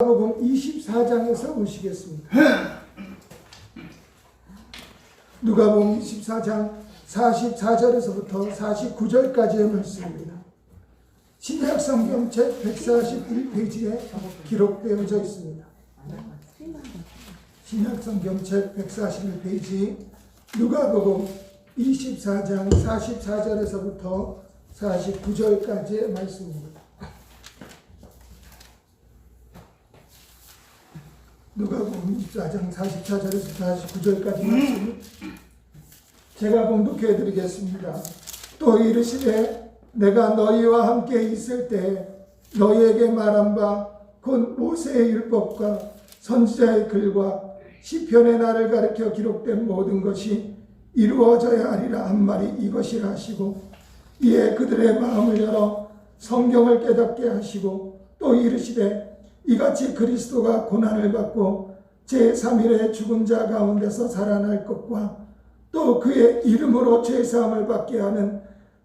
누가복음 24장에서 보시겠습니다. 누가복음 24장 44절에서부터 49절까지의 말씀입니다. 신약성경 책 141페이지에 기록되어져 있습니다. 신약성경 책 141페이지 누가복음 24장 44절에서부터 49절까지의 말씀입니다. 누가복음 24장 44절에서 49절까지 말씀 제가 봉독해 드리겠습니다. 또 이르시되 내가 너희와 함께 있을 때 너희에게 말한 바 곧 모세의 율법과 선지자의 글과 시편의 나를 가리켜 기록된 모든 것이 이루어져야 하리라 한 말이 이것이라 하시고 이에 그들의 마음을 열어 성경을 깨닫게 하시고 또 이르시되 이같이 그리스도가 고난을 받고 제3일에 죽은 자 가운데서 살아날 것과 또 그의 이름으로 죄사함을 받게 하는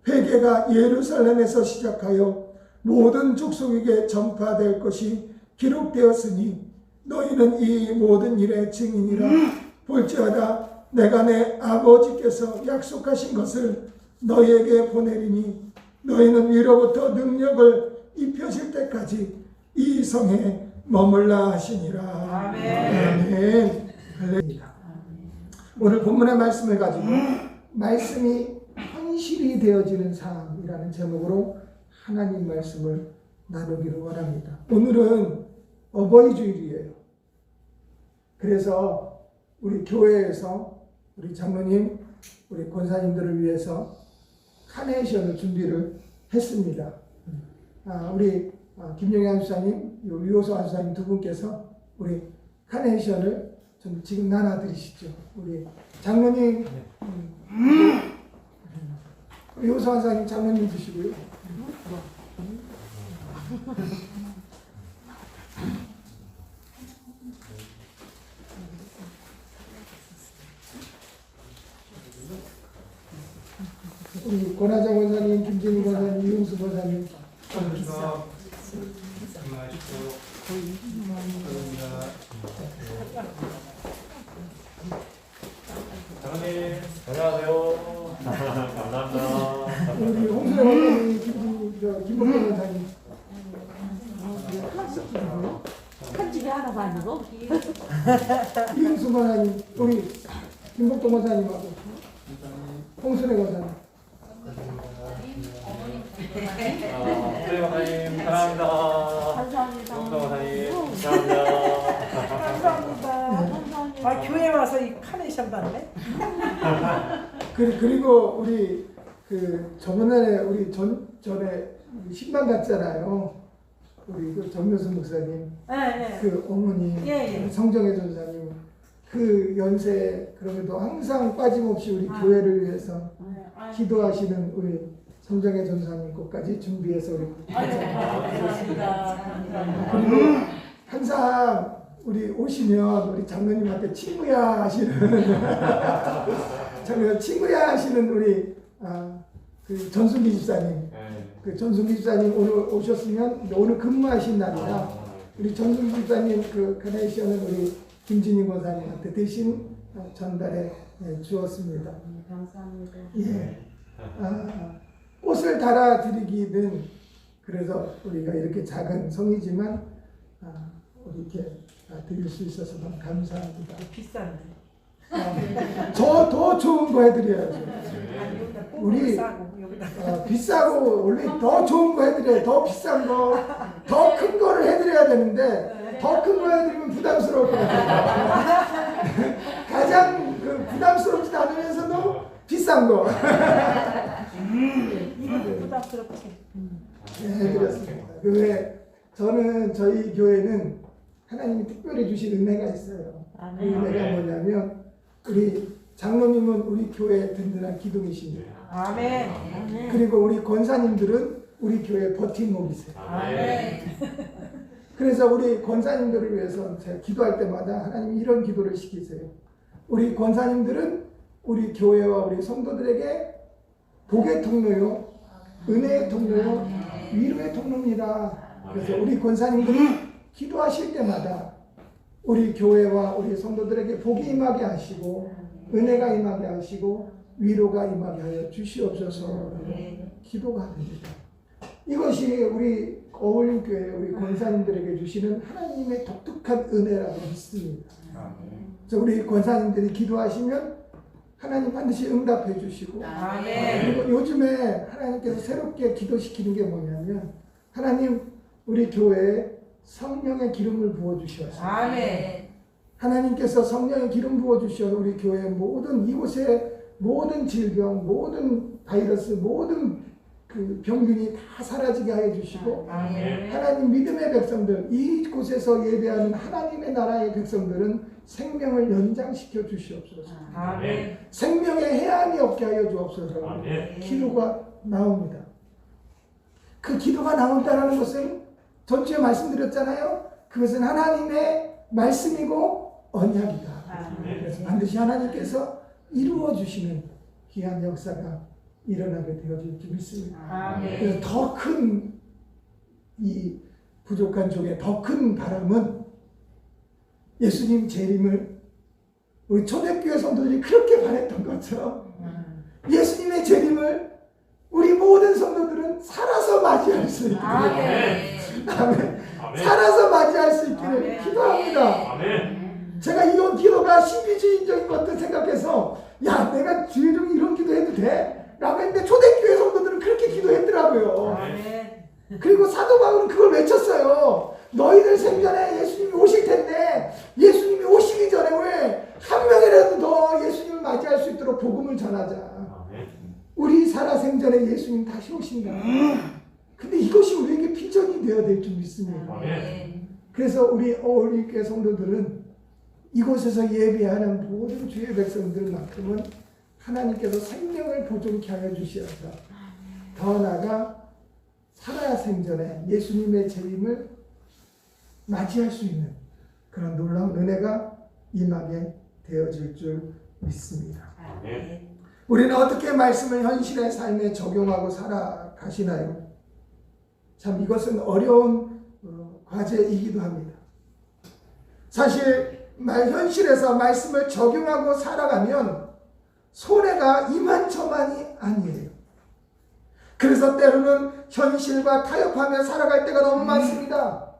회개가 예루살렘에서 시작하여 모든 족속에게 전파될 것이 기록되었으니 너희는 이 모든 일의 증인이라. 볼지어다 내가 내 아버지께서 약속하신 것을 너희에게 보내리니 너희는 위로부터 능력을 입혀질 때까지 이 성에 머물라 하시니라. 아멘. 할렐루야. 오늘 본문의 말씀을 가지고 말씀이 현실이 되어지는 삶이라는 제목으로 하나님 말씀을 나누기를 원합니다. 오늘은 어버이 주일이에요. 그래서 우리 교회에서 우리 장로님, 우리 권사님들을 위해서 카네이션을 준비를 했습니다. 우리 김영희 안수사님, 유호소 안수사님 두 분께서 우리 카네이션을 좀 지금 나눠드리시죠. 우리 장로님, 유호소 안수사님 장로님 주시고요. 우리 권하정 권사님, 김진희 권사님, 이용수 권사님. 장로님, 안녕하세요. 감사합니다. 우리 홍수래 권사님, 김복동 권사님. 큰 집에 하나가 아니고 이용수 권사님, 우리 김복동 권사님하고 홍수래 권사님. 홍수래 권사님, 사랑합니다. 감사합니다. 홍수래 권사님, 사랑합니다. 감사합니다. 교회 와서 이 카네이션 받네. 그리고 우리 저번에 우리 전에 신방 갔잖아요. 우리 그 정묘수 목사님, 네. 그 어머니, 예. 성정혜 전사님, 그 연세 그럼에도 항상 빠짐없이 우리 교회를 위해서 기도하시는 우리 성정혜 전사님 것까지 준비해서 우리 그리고 항상 우리 오시면 우리 장로님한테 친구야 하시는 친구야 하시는 우리 그 전순기 집사님, 그 전순기 집사님 오늘 오셨으면 오늘 근무하신 날이라 우리 전순기 집사님 그 카네이션을 우리 김진희 권사님한테 대신 전달해 주었습니다. 감사합니다. 예. 꽃을 달아드리기는 그래서 우리가 이렇게 작은 성이지만 이렇게 드릴 수 있어서 너무 감사합니다. 비싼데. 더 좋은 거 해드려야죠. 우리 비싸고 원래 더 좋은 거 해드려야 더 비싼 거, 더 큰 거를 해드려야 되는데 더 큰 거 해드리면 부담스러울 것 같아요. 가장 부담스럽지 않으면서도 비싼 거. 이것도 부담스럽지. 해드렸습니다. 왜 저는 저희 교회는 하나님이 특별히 주신 은혜가 있어요. 그 은혜가 뭐냐면 우리 장로님은 우리 교회의 든든한 기둥이십니다. 아멘. 그리고 우리 권사님들은 우리 교회 버팀목이세요. 아멘. 그래서 우리 권사님들을 위해서 제가 기도할 때마다 하나님 이런 기도를 시키세요. 우리 권사님들은 우리 교회와 우리 성도들에게 복의 통로요, 은혜의 통로요, 위로의 통로입니다. 그래서 우리 권사님들이 기도하실 때마다 우리 교회와 우리 성도들에게 복이 임하게 하시고 은혜가 임하게 하시고 위로가 임하게 하여 주시옵소서. 기도가 됩니다. 이것이 우리 어울림교회 우리 권사님들에게 주시는 하나님의 독특한 은혜라고 믿습니다. 그래서 우리 권사님들이 기도하시면 하나님 반드시 응답해 주시고, 그리고 요즘에 하나님께서 새롭게 기도시키는 게 뭐냐면 하나님 우리 교회에 성령의 기름을 부어주셔서 하나님께서 성령의 기름 부어주셔서 우리 교회 모든 이곳에 모든 질병, 모든 바이러스, 모든 그 병균이 다 사라지게 하여 주시고, 하나님 믿음의 백성들, 이곳에서 예배하는 하나님의 나라의 백성들은 생명을 연장시켜 주시옵소서. 생명의 해함이 없게 하여 주옵소서. 기도가 나옵니다. 그 기도가 나온다는 것은 전주에 말씀드렸잖아요. 그것은 하나님의 말씀이고 언약이다. 그래서 반드시 하나님께서 이루어 주시는 귀한 역사가 일어나게 되어질 줄 믿습니다. 그래서 더 큰 이 부족한 쪽에 더 큰 바람은 예수님 재림을 우리 초대교회 성도들이 그렇게 바랬던 것처럼 예수님의 재림을 우리 모든 성도들은 살아서 맞이할 수 있기를, 아멘. 살아서 맞이할 수 있기를 기도합니다. 제가 이 기도가 신비주의적인 것도 생각해서 야 내가 주일 중에 이런 기도해도 돼? 라고 했는데 초대교회 성도들은 그렇게 기도했더라고요. 그리고 사도 바울은 그걸 외쳤어요. 너희들 생전에 예수님이 오실 텐데 예수님이 오시기 전에 왜 한 명이라도 더 예수님을 맞이할 수 있도록 복음을 전하자. 우리 살아 생전에 예수님 다시 오신다. 근데 이것이 우리에게 비전이 되어야 될 줄 믿습니다. 그래서 우리 어울림교회 성도들은 이곳에서 예배하는 모든 주의 백성들만큼은 하나님께서 생명을 보존케 하여 주시어서 더 나아가 살아 생전에 예수님의 재림을 맞이할 수 있는 그런 놀라운 은혜가 임하게 되어질 줄 믿습니다. 우리는 어떻게 말씀을 현실의 삶에 적용하고 살아가시나요? 참 이것은 어려운 과제이기도 합니다. 사실 현실에서 말씀을 적용하고 살아가면 손해가 이만저만이 아니에요. 그래서 때로는 현실과 타협하며 살아갈 때가 너무 많습니다.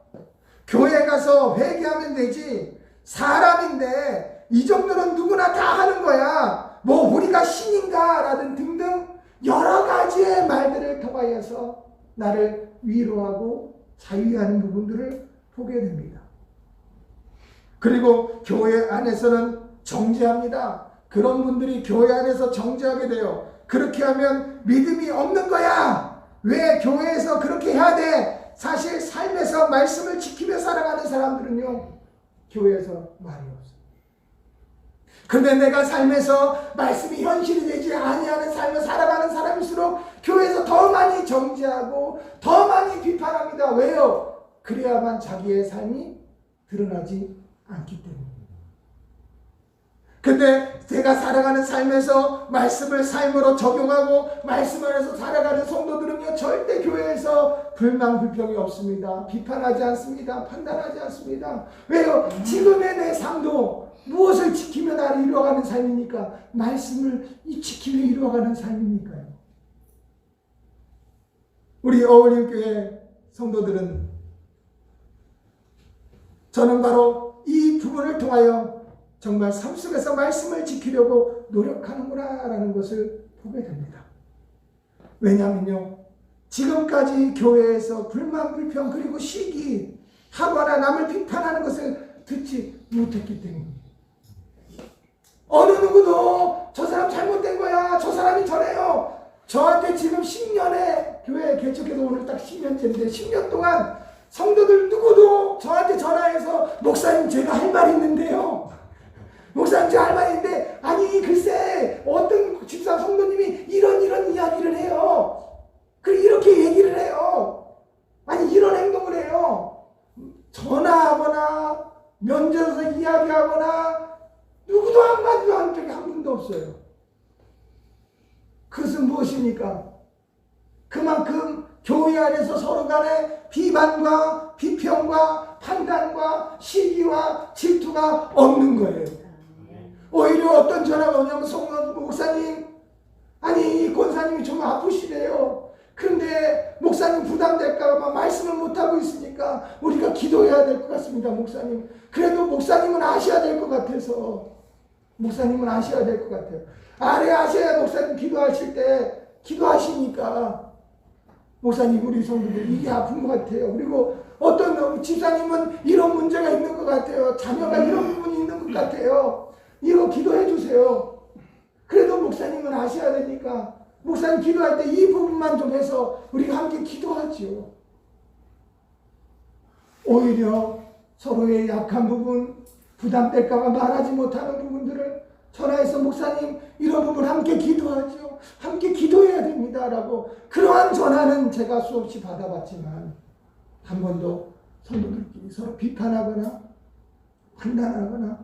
교회 가서 회개하면 되지, 사람인데 이 정도는 누구나 다 하는 거야, 뭐 우리가 신인가 라든 등등 여러 가지의 말들을 통하여서 나를 위로하고 자유하는 부분들을 보게 됩니다. 그리고 교회 안에서는 정죄합니다. 그런 분들이 교회 안에서 정죄하게 돼요. 그렇게 하면 믿음이 없는 거야. 왜 교회에서 그렇게 해야 돼? 사실 삶에서 말씀을 지키며 살아가는 사람들은요, 교회에서 말이 없어요. 근데 내가 삶에서 말씀이 현실이 되지 아니하는 삶을 살아가는 사람일수록 교회에서 더 많이 정죄하고 더 많이 비판합니다. 왜요? 그래야만 자기의 삶이 드러나지 않기 때문입니다. 근데 제가 살아가는 삶에서 말씀을 삶으로 적용하고 말씀 안에서 살아가는 성도들은요, 절대 교회에서 불만 불평이 없습니다. 비판하지 않습니다. 판단하지 않습니다. 왜요? 지금의 내 삶도 무엇을 지키며 나를 이루어가는 삶입니까? 말씀을 지키며 이루어가는 삶이니까요. 우리 어울림교회 성도들은 저는 바로 이 부분을 통하여 정말 삶 속에서 말씀을 지키려고 노력하는구나 라는 것을 보게 됩니다. 왜냐하면요, 지금까지 교회에서 불만 불평 그리고 시기하거나 남을 비판하는 것을 듣지 못했기 때문입니다. 어느 누구도 저 사람 잘못된 거야, 저 사람이 저래요. 저한테 지금 10년에 교회 개척해서 오늘 딱 10년째인데 10년 동안 성도들 누구도 저한테 전화해서 목사님 제가 할 말이 있는데요, 목사님 제가 할 말이 있는데, 아니 글쎄 어떤 집사 성도님이 이런 이야기를 해요. 그리고 이렇게 얘기를 해요. 아니 이런 행동을 해요. 전화하거나 면접에서 이야기하거나 누구도 한마디도 한 적이 한 분도 없어요. 그것은 무엇입니까? 그만큼 교회 안에서 서로 간에 비판과 비평과 판단과 시기와 질투가 없는 거예요. 오히려 어떤 전화가 오냐면 목사님, 아니 이 권사님이 좀 아프시대요. 그런데 목사님 부담될까 봐 말씀을 못하고 있으니까 우리가 기도해야 될 것 같습니다. 목사님, 그래도 목사님은 아셔야 될 것 같아서, 목사님은 아셔야 될 것 같아요. 아래 아셔야 목사님 기도하실 때 기도하시니까 목사님 우리 성도들 이게 아픈 것 같아요. 그리고 어떤 집사님은 이런 문제가 있는 것 같아요. 자녀가 이런 부분이 있는 것 같아요. 이거 기도해 주세요. 그래도 목사님은 아셔야 되니까 목사님 기도할 때 이 부분만 좀 해서 우리가 함께 기도하죠. 오히려 서로의 약한 부분, 부담될까봐 말하지 못하는 부분들을 전화해서 목사님 이런 부분 함께 기도하죠. 함께 기도해야 됩니다. 라고 그러한 전화는 제가 수없이 받아봤지만 한 번도 성도들끼리 서로 비판하거나 판단하거나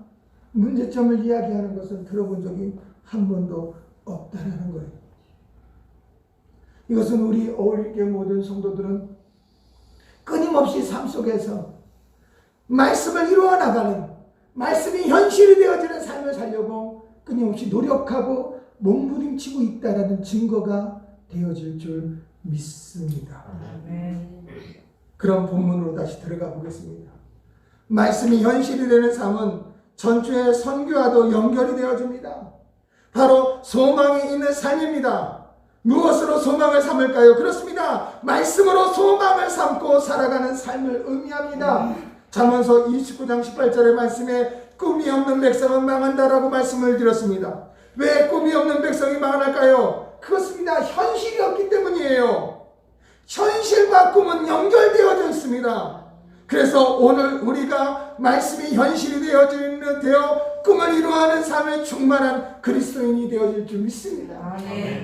문제점을 이야기하는 것은 들어본 적이 한 번도 없다는 거예요. 이것은 우리 어울리게 모든 성도들은 끊임없이 삶 속에서 말씀을 이루어 나가는, 말씀이 현실이 되어지는 삶을 살려고 끊임없이 노력하고 몸부림치고 있다는 증거가 되어질 줄 믿습니다. 그런 본문으로 다시 들어가 보겠습니다. 말씀이 현실이 되는 삶은 전주의 선교와도 연결이 되어집니다. 바로 소망이 있는 삶입니다. 무엇으로 소망을 삼을까요? 그렇습니다. 말씀으로 소망을 삼고 살아가는 삶을 의미합니다. 잠언서 29장 18절의 말씀에 꿈이 없는 백성은 망한다라고 말씀을 드렸습니다. 왜 꿈이 없는 백성이 망할까요? 그렇습니다. 현실이 없기 때문이에요. 현실과 꿈은 연결되어져 있습니다. 그래서 오늘 우리가 말씀이 현실이 되어 꿈을 이루어가는 삶에 충만한 그리스도인이 되어질 줄 믿습니다.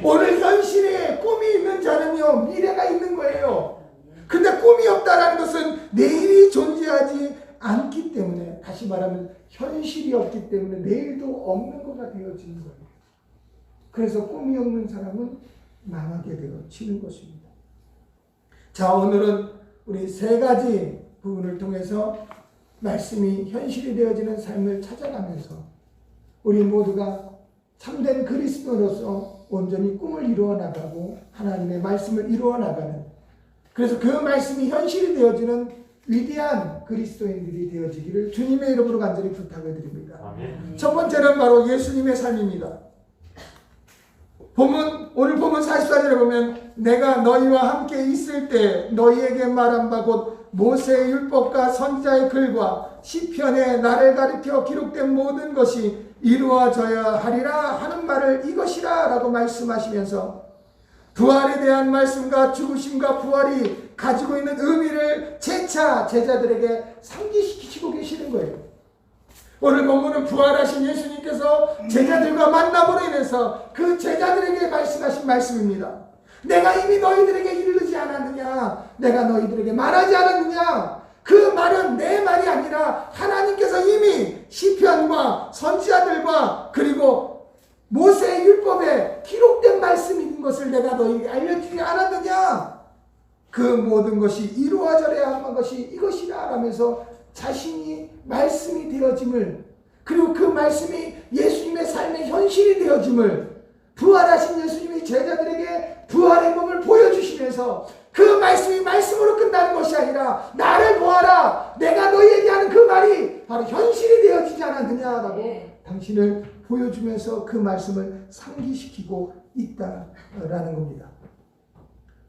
오늘 현실에 꿈이 있는 자는요, 미래가 있는 거예요. 근데 꿈이 없다는 것은 내일이 존재하지 않기 때문에, 다시 말하면 현실이 없기 때문에 내일도 없는 거가 되어지는 거예요. 그래서 꿈이 없는 사람은 망하게 되어지는 것입니다. 자, 오늘은 우리 세 가지 부분을 통해서 말씀이 현실이 되어지는 삶을 찾아가면서 우리 모두가 참된 그리스도로서 온전히 꿈을 이루어 나가고 하나님의 말씀을 이루어 나가는, 그래서 그 말씀이 현실이 되어지는 위대한 그리스도인들이 되어지기를 주님의 이름으로 간절히 부탁을 드립니다. 첫 번째는 바로 예수님의 삶입니다. 오늘 본문 44절에 보면 내가 너희와 함께 있을 때 너희에게 말한 바 곧 모세의 율법과 선지자의 글과 시편에 나를 가리켜 기록된 모든 것이 이루어져야 하리라 하는 말을 이것이라 라고 말씀하시면서 부활에 대한 말씀과 죽으심과 부활이 가지고 있는 의미를 재차 제자들에게 상기시키시고 계시는 거예요. 오늘 본문은 부활하신 예수님께서 제자들과 만남으로 인해서 그 제자들에게 말씀하신 말씀입니다. 내가 이미 너희들에게 이르지 않았느냐? 내가 너희들에게 말하지 않았느냐? 그 말은 내 말이 아니라 하나님께서 이미 시편과 선지자들과 그리고 모세의 율법에 기록된 말씀인 것을 내가 너희에게 알려주지 않았느냐? 그 모든 것이 이루어져야 하는 것이 이것이라 하면서 자신이 말씀이 되어짐을, 그리고 그 말씀이 예수님의 삶의 현실이 되어짐을, 부활하신 예수님이 제자들에게 부활의 몸을 보여주시면서 그 말씀이 말씀으로 끝나는 것이 아니라 나를 보아라, 내가 너희에게 하는 그 말이 바로 현실이 되어지지 않았느냐라고 당신을 보여주면서 그 말씀을 상기시키고 있다라는 겁니다.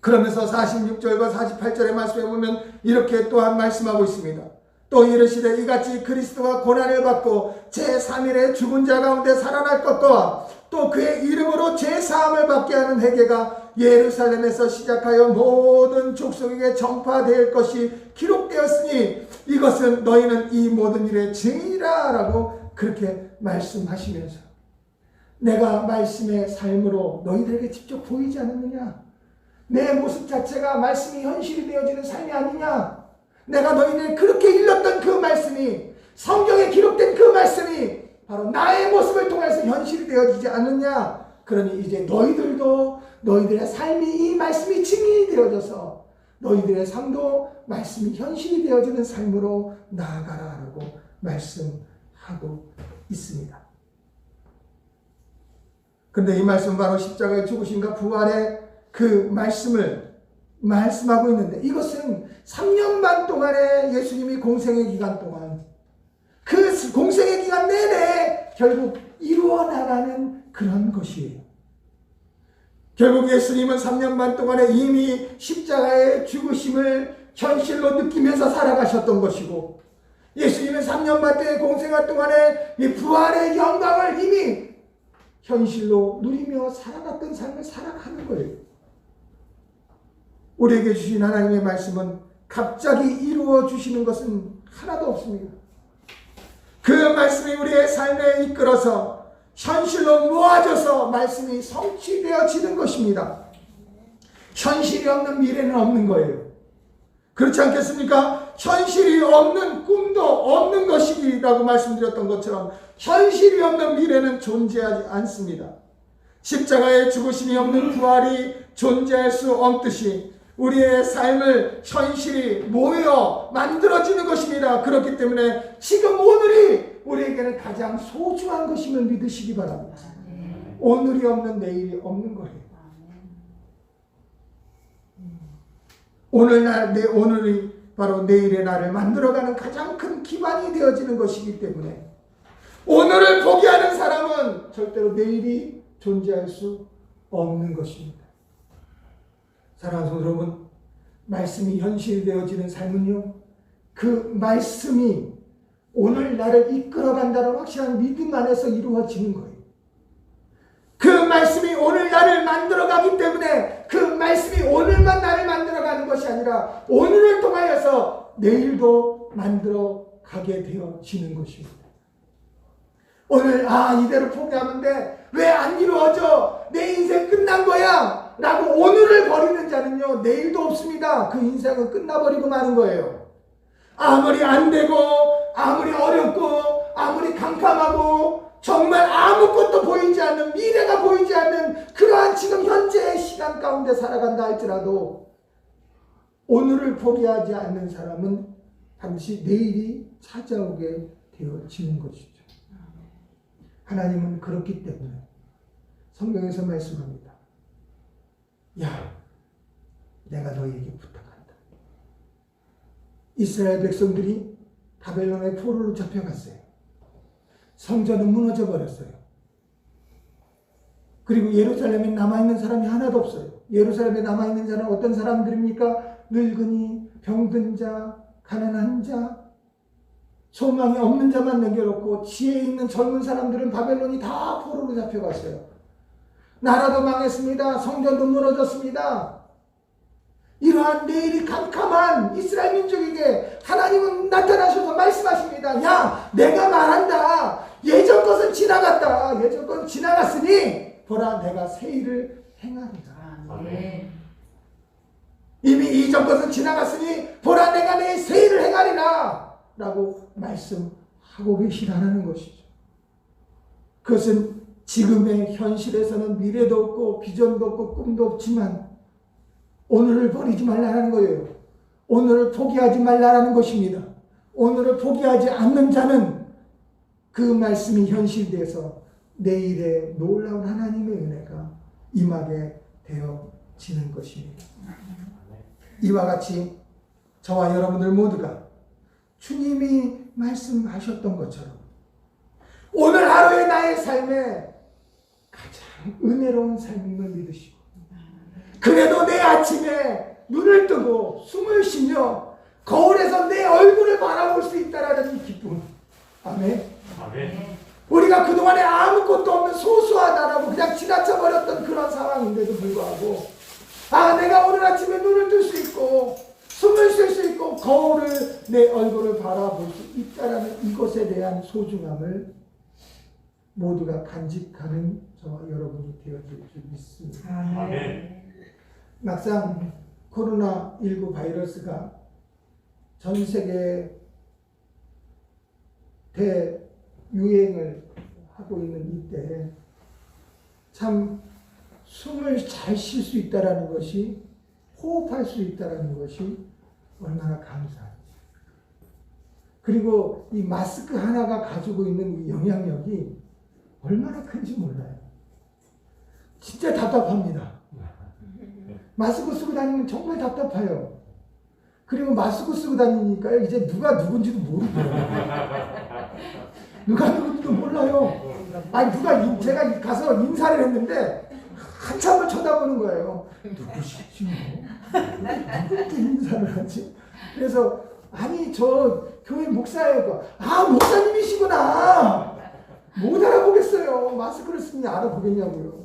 그러면서 46절과 48절의 말씀에 보면 이렇게 또한 말씀하고 있습니다. 또 이르시되 이같이 그리스도가 고난을 받고 제3일에 죽은 자 가운데 살아날 것과 또 그의 이름으로 제사함을 받게 하는 회개가 예루살렘에서 시작하여 모든 족속에게 전파될 것이 기록되었으니 이것은 너희는 이 모든 일의 증인이라 라고 그렇게 말씀하시면서 내가 말씀의 삶으로 너희들에게 직접 보이지 않았느냐? 내 모습 자체가 말씀이 현실이 되어지는 삶이 아니냐? 내가 너희들 그렇게 일렀던 그 말씀이, 성경에 기록된 그 말씀이 바로 나의 모습을 통해서 현실이 되어지지 않느냐? 그러니 이제 너희들도 너희들의 삶이 이 말씀이 증인이 되어져서 너희들의 삶도 말씀이 현실이 되어지는 삶으로 나아가라라고 말씀하고 있습니다. 그런데 이 말씀은 바로 십자가의 죽으심과 부활의 그 말씀을 말씀하고 있는데, 이것은 3년 반 동안의 예수님이 공생의 기간 동안, 그 공생의 기간 내내 결국 이루어 나가는 그런 것이에요. 결국 예수님은 3년 반 동안에 이미 십자가의 죽으심을 현실로 느끼면서 살아가셨던 것이고, 예수님은 3년 반 동안의 공생활 동안에 이 부활의 영광을 이미 현실로 누리며 살아갔던 삶을 살아가는 거예요. 우리에게 주신 하나님의 말씀은 갑자기 이루어 주시는 것은 하나도 없습니다. 그 말씀이 우리의 삶에 이끌어서 현실로 모아져서 말씀이 성취되어지는 것입니다. 현실이 없는 미래는 없는 거예요. 그렇지 않겠습니까? 현실이 없는 꿈도 없는 것이라고 말씀드렸던 것처럼 현실이 없는 미래는 존재하지 않습니다. 십자가의 죽으심이 없는 부활이 존재할 수 없듯이 우리의 삶을 현실이 모여 만들어지는 것입니다. 그렇기 때문에 지금 오늘이 우리에게는 가장 소중한 것임을 믿으시기 바랍니다. 오늘이 없는 내일이 없는 거예요. 오늘이 바로 내일의 나를 만들어가는 가장 큰 기반이 되어지는 것이기 때문에 오늘을 포기하는 사람은 절대로 내일이 존재할 수 없는 것입니다. 사랑하는 성도 여러분, 말씀이 현실되어지는 삶은요, 그 말씀이 오늘 나를 이끌어간다는 확실한 믿음 안에서 이루어지는 거예요. 그 말씀이 오늘 나를 만들어가기 때문에 그 말씀이 오늘만 나를 만들어가는 것이 아니라 오늘을 통하여서 내일도 만들어가게 되어지는 것입니다. 오늘 이대로 포기하면 돼, 왜 안 이루어져, 내 인생 끝난 거야 라고 오늘을 버리는 자는요, 내일도 없습니다. 그 인생은 끝나버리고 마는 거예요. 아무리 안 되고 아무리 어렵고 아무리 캄캄하고 정말 아무것도 보이지 않는, 미래가 보이지 않는 그러한 지금 현재의 시간 가운데 살아간다 할지라도 오늘을 포기하지 않는 사람은 반드시 내일이 찾아오게 되어지는 것이죠. 하나님은 그렇기 때문에 성경에서 말씀합니다. 야, 내가 너희에게 부탁한다. 이스라엘 백성들이 바벨론의 포로로 잡혀갔어요. 성전은 무너져 버렸어요. 그리고 예루살렘에 남아있는 사람이 하나도 없어요. 예루살렘에 남아있는 자는 어떤 사람들입니까? 늙은이, 병든 자, 가난한 자, 소망이 없는 자만 남겨놓고 지혜 있는 젊은 사람들은 바벨론이 다 포로로 잡혀갔어요. 나라도 망했습니다. 성전도 무너졌습니다. 이러한 내일이 캄캄한 이스라엘 민족에게 하나님은 나타나셔서 말씀하십니다. 야, 내가 말한다. 예전 것은 지나갔다. 예전 것은 지나갔으니 보라, 내가 새 일을 행하리라. 아멘. 이미 이전 것은 지나갔으니 보라, 내가 내 새 일을 행하리라 라고 말씀하고 계시라는 것이죠. 그것은 지금의 현실에서는 미래도 없고 비전도 없고 꿈도 없지만 오늘을 버리지 말라는 거예요. 오늘을 포기하지 말라는 것입니다. 오늘을 포기하지 않는 자는 그 말씀이 현실돼서 내일의 놀라운 하나님의 은혜가 임하게 되어지는 것입니다. 이와 같이 저와 여러분들 모두가 주님이 말씀하셨던 것처럼 오늘 하루의 나의 삶에 가장 은혜로운 삶임을 믿으시고, 그래도 내 아침에 눈을 뜨고 숨을 쉬며 거울에서 내 얼굴을 바라볼 수 있다라는 이 기쁨. 아멘. 아멘. 우리가 그동안에 아무것도 없는 소소하다라고 그냥 지나쳐버렸던 그런 상황인데도 불구하고 내가 오늘 아침에 눈을 뜰 수 있고 숨을 쉴 수 있고 거울을 내 얼굴을 바라볼 수 있다라는 이것에 대한 소중함을 모두가 간직하는 저와 여러분이 되어질 줄 믿습니다. 아멘. 막상 코로나19 바이러스가 전 세계에 대유행을 하고 있는 이때 참 숨을 잘 쉴 수 있다라는 것이 호흡할 수 있다는 것이 얼마나 감사한지. 그리고 이 마스크 하나가 가지고 있는 이 영향력이 얼마나 큰지 몰라요. 진짜 답답합니다. 마스크 쓰고 다니면 정말 답답해요. 그리고 마스크 쓰고 다니니까 이제 누가 누군지도 모르더라고요. 누가 누군지도 몰라요. 아니 제가 가서 인사를 했는데 한참을 쳐다보는 거예요. 누구시지? 누구한테 인사를 하지? 그래서 아니 저 교회 목사예요. 아 목사님이시구나. 못 알아보겠어요. 마스크를 쓰니 알아보겠냐고요.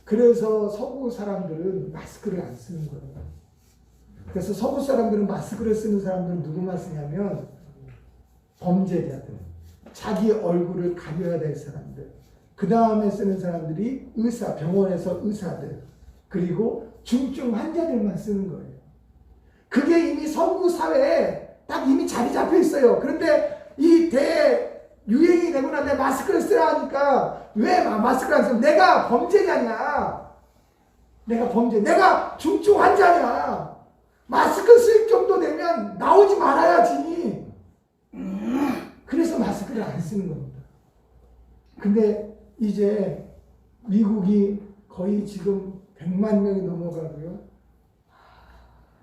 그래서 서구 사람들은 마스크를 안 쓰는 거예요. 그래서 서구 사람들은 마스크를 쓰는 사람들은 누구만 쓰냐면 범죄자들, 자기 얼굴을 가려야 될 사람들, 그 다음에 쓰는 사람들이 의사, 병원에서 의사들, 그리고 중증 환자들만 쓰는 거예요. 그게 이미 서구 사회에 딱 이미 자리 잡혀 있어요. 그런데 이 대유행이 되고 나서 마스크를 쓰라 하니까 왜 마스크를 안 써? 내가 범죄자냐? 내가 중증 환자냐? 마스크 쓸 정도 되면 나오지 말아야지. 그래서 마스크를 안 쓰는 겁니다. 근데 이제 미국이 거의 지금 100만 명이 넘어가고요.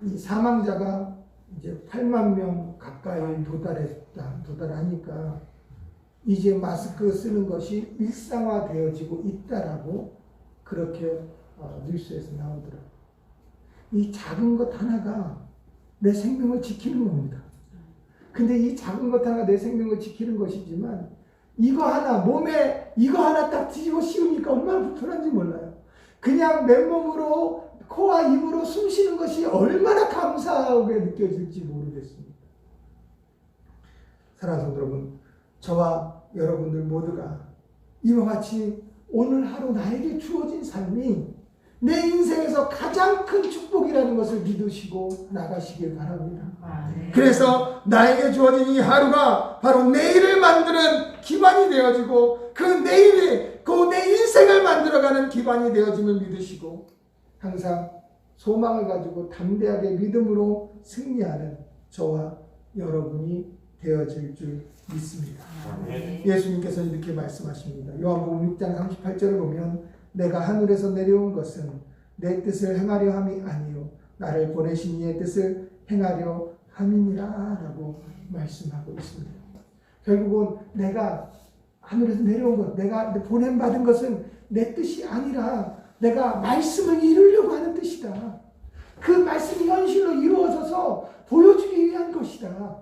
이 사망자가 이제 8만 명 가까이 도달하니까 이제 마스크 쓰는 것이 일상화되어지고 있다라고 그렇게 뉴스에서 나오더라고요. 이 작은 것 하나가 내 생명을 지키는 겁니다. 근데 이 작은 것 하나가 내 생명을 지키는 것이지만 이거 하나, 몸에 이거 하나 딱 뒤집어 씌우니까 얼마나 불편한지 몰라요. 그냥 맨몸으로 코와 입으로 숨 쉬는 것이 얼마나 감사하게 느껴질지 모르겠습니다. 사랑하는 성도 여러분, 저와 여러분들 모두가 이와 같이 오늘 하루 나에게 주어진 삶이 내 인생에서 가장 큰 축복이라는 것을 믿으시고 나가시길 바랍니다. 그래서 나에게 주어진 이 하루가 바로 내일을 만드는 기반이 되어지고 그 내일이 내 인생을 만들어가는 기반이 되어짐을 믿으시고 항상 소망을 가지고 담대하게 믿음으로 승리하는 저와 여러분이 되어질 줄 믿습니다. 예수님께서 이렇게 말씀하십니다. 요한복음 6장 38절을 보면 내가 하늘에서 내려온 것은 내 뜻을 행하려 함이 아니요 나를 보내신 이의 뜻을 행하려 함이니라 라고 말씀하고 있습니다. 결국은 내가 하늘에서 내려온 것, 내가 보냄받은 것은 내 뜻이 아니라 내가 말씀을 이루려고 하는 뜻이다. 그 말씀이 현실로 이루어져서 보여주기 위한 것이다.